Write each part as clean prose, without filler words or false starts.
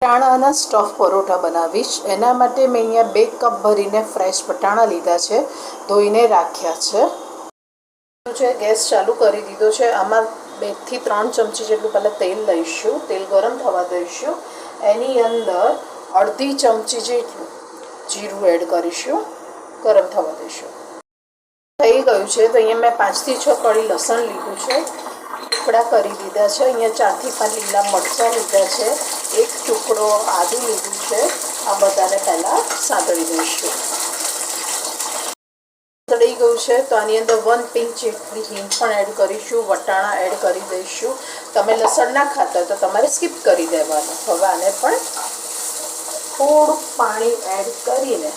વટાણાના stuff paratha બનાવીશ. એના માટે મેં અહીંયા 2 કપ ભરીને ફ્રેશ વટાણા લીધા છે, ધોઈને રાખ્યા છે. ગેસ ચાલુ કરી દીધો છે. આમાં 2 થી 3 ચમચી જેટલું પહેલાં તેલ લઈશું. તેલ ગરમ થવા દઈશું. એની અંદર અડધી ચમચી જેટલું જીરું એડ કરીશું. ગરમ થવા દઈશું. થઈ ગયું છે તો અહીંયા મેં 5 થી 6 કળી લસણ લીધું છે, ટુકડા કરી દીધા છે. અહીંયા 4 થી 5 લીલા મરચાં લીધા છે, 1 ટુકડો આદું લીધું છે. આ બધાને પહેલાં સાંતળી દઈશું. સાંતળી ગયું છે તો આની અંદર 1 પિંચ જેટલી હિંગ પણ એડ કરીશું. વટાણા એડ કરી દઈશું. તમે લસણ ના ખાતા તો તમારે સ્કીપ કરી દેવાનું. હવે આને પણ થોડુંક પાણી એડ કરીને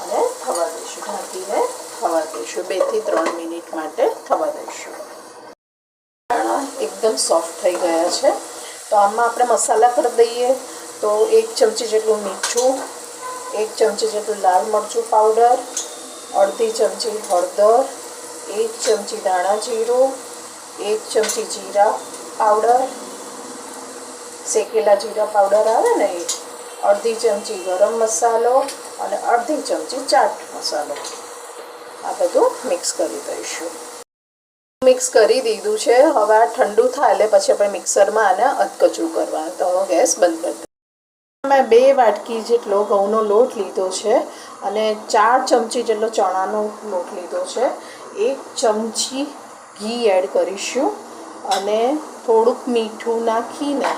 અને થવા દઈશું. ઢાંકીને થવા દઈશું. 2 થી 3 મિનિટ માટે થવા દઈશું. એકદમ સોફ્ટ થઈ ગયા છે તો આમાં આપણે મસાલા કરી દઈએ. તો 1 ચમચી જેટલું મીઠું, 1 ચમચી જેટલું લાલ મરચું પાવડર, અડધી ચમચી હળદર, 1 ચમચી ધાણા જીરું, 1 ચમચી જીરા પાવડર, શેકેલા જીરા પાવડર આવે ને એ, અડધી ચમચી ગરમ મસાલો અને અડધી ચમચી ચાટ મસાલો. આ બધું મિક્સ કરી દઈશું. મિક્સ કરી દીધું છે. હવે આ ઠંડુ થાય એટલે પછી આપણે મિક્સરમાં આને અધકચરું કરવાનું. તો ગેસ બંધ કરી દઈશું. મેં 2 વાટકી જેટલો ઘઉંનો લોટ લીધો છે અને 4 ચમચી જેટલો ચણાનો લોટ લીધો છે. 1 ચમચી ઘી એડ કરીશું અને થોડુંક મીઠું નાખીને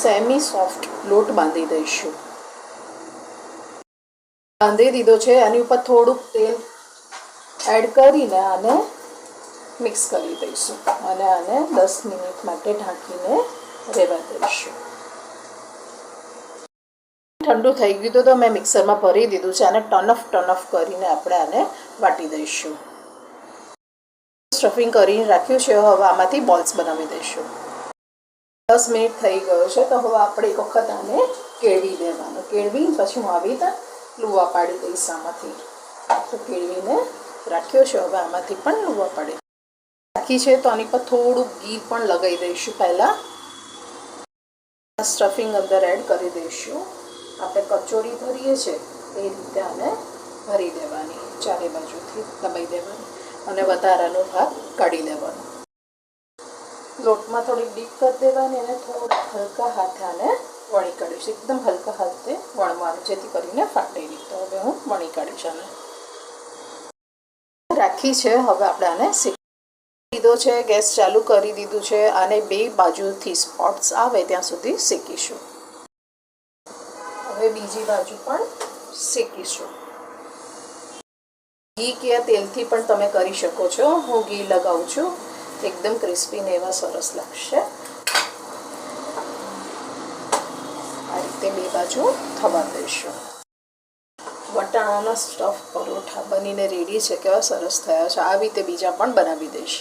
સેમી સોફ્ટ લોટ બાંધી દઈશું. બાંધી દીધો છે. આની ઉપર થોડુંક તેલ એડ કરીને આને મિક્સ કરી દઈશું અને આને 10 મિનિટ માટે ઢાંકીને રહેવા દઈશું. ઠંડુ થઈ ગયું તો મેં મિક્સરમાં ભરી દીધું છે. આને ટનફ કરીને આપણે આને વાટી દઈશું. સ્ટફિંગ કરીને રાખ્યું છે. હવે આમાંથી બોલ્સ બનાવી દઈશું. 10 મિનિટ થઈ ગયો છે તો હવે આપણે એક વખત આને કેળવી દેવાનું. કેળવી પછી હું આવી રીતે લુવા પાડી દઈશ આમાંથી. તો કેળવીને રાખ્યો છે. હવે આમાંથી પણ લુવા પાડી રાખી છે તો આની પર થોડું ઘી પણ લગાવી દઈશું. પહેલાં સ્ટફિંગ અંદર એડ કરી દઈશું. આપણે કચોરી ભરીએ છીએ એ રીતે આને ભરી દેવાની, ચારે બાજુથી દબાઈ દેવાની અને વધારાનો ભાગ કાઢી લેવાનો. લોટમાં થોડીક ડીપ કરી દેવાની અને થોડા હલકા હાથે આને વણી કાઢીશ. એકદમ હલકા હાથે વણવાનું જેથી કરીને ફાટે નહીં. તો હવે હું વણી કાઢીશ. આને રાખી છે. હવે આપણે આને દીધો છે. ગેસ ચાલુ કરી દીધું છે. આને 2 બાજુથી સ્પોટ્સ આવે ત્યાં સુધી શેકીશું. હવે બીજી બાજુ પણ શેકીશું. ઘી કે તેલથી પણ તમે કરી શકો છો. હું ઘી લગાવું છું. એકદમ ક્રિસ્પી ને એવા સરસ લાગશે. આ રીતે 2 બાજુ થવા દઈશું. વટાણાના સ્ટફ પરોઠા બનીને રેડી છે. કેવા સરસ થયા છે. આવી રીતે બીજા પણ બનાવી દઈશ.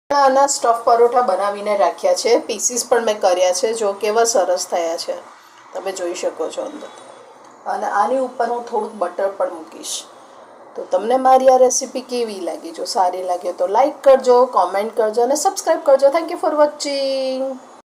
વટાણાના સ્ટફ પરોઠા બનાવીને રાખ્યા છે. પીસીસ પણ મેં કર્યા છે. જો કેવા સરસ થયા છે તમે જોઈ શકો છો અંદર. અને આની ઉપર હું થોડુંક બટર પણ મૂકીશ. તો તમને મારી આ રેસીપી કેવી લાગી? જો સારી લાગે તો લાઈક કરજો, કોમેન્ટ કરજો અને સબસ્ક્રાઈબ કરજો. Thank you for watching.